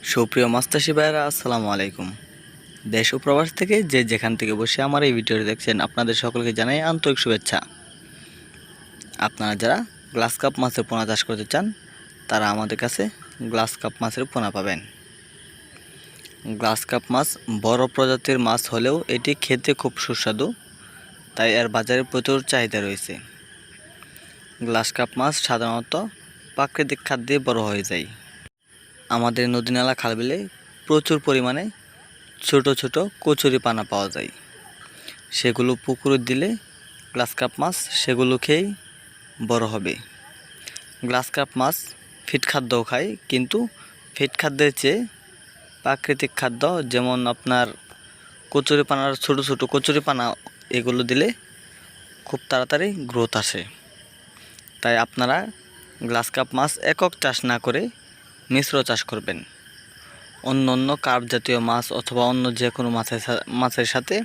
সুপ্রিয় মাছচাষী ভাইয়েরা, আসসালামু আলাইকুম। দেশ ও প্রবাস থেকে যে যেখান থেকে বসে আমার এই ভিডিওটি দেখছেন, আপনাদের সকলকে জানাই আন্তরিক শুভেচ্ছা। আপনারা যারা গ্লাস কাপ মাছের পোনা চাষ করতে চান, তারা আমাদের কাছে গ্লাস কাপ মাছের পোনা পাবেন। গ্লাস কাপ মাছ বড় প্রজাতির মাছ হলেও এটি খেতে খুব সুস্বাদু, তাই এর বাজারে প্রচুর চাহিদা রয়েছে। গ্লাস কাপ মাছ সাধারণত প্রাকৃতিক খাদ্যে বড় হয়ে যায়। আমাদের নদী-নালা, খাল-বিলে প্রচুর পরিমাণে ছোট ছোট কচুরিপানা পাওয়া যায়। সেগুলো পুকুরে দিলে গ্লাস কাপ মাছ সেগুলো খেয়েই বড় হবে। গ্লাস কাপ মাছ ফিট খাদ্যও খায়, কিন্তু ফিট খাদ্যের চেয়ে প্রাকৃতিক খাদ্য, যেমন আপনার কচুরিপানার ছোট ছোট কচুরিপানা, এগুলো দিলে খুব তাড়াতাড়ি গ্রোথ আসে। তাই আপনারা গ্লাস কাপ মাছ একক চাষ না করে মিশ্র চাষ করবেন। অন্য অন্য কার্প জাতীয় মাছ অথবা অন্য যে কোনো মাছের সাথে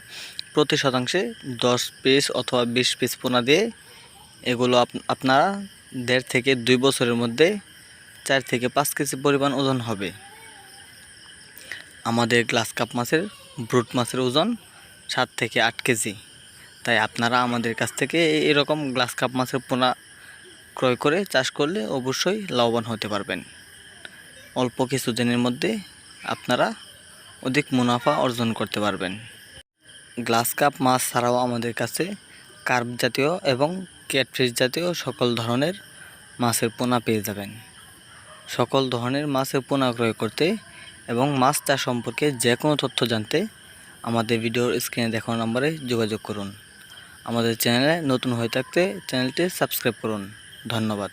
প্রতি শতাংশে 10 পিস অথবা 20 পিস পোনা দিয়ে এগুলো আপনারা 1.5 থেকে 2 বছরের মধ্যে 4 থেকে 5 কেজি পরিমাণ ওজন হবে। আমাদের গ্লাস কাপ মাছের ব্রুট মাছের ওজন 7 থেকে 8 কেজি। তাই আপনারা আমাদের কাছ থেকে এরকম গ্লাস কাপ মাছের পোনা ক্রয় করে চাষ করলে অবশ্যই লাভবান হতে পারবেন। অল্প কিছু দিনের মধ্যে আপনারা অধিক মুনাফা অর্জন করতে পারবেন। গ্লাস কাপ মাছ ছাড়াও আমাদের কাছে কার্প জাতীয় এবং ক্যাটফিশ জাতীয় সকল ধরনের মাছের পোনা পেয়ে যাবেন। সকল ধরনের মাছের পোনা ক্রয় করতে এবং মাছ চাষ সম্পর্কে যে কোনো তথ্য জানতে আমাদের ভিডিওর স্ক্রিনে দেখানো নম্বরে যোগাযোগ করুন। আমাদের চ্যানেলে নতুন হয়ে থাকতে চ্যানেলটি সাবস্ক্রাইব করুন। ধন্যবাদ।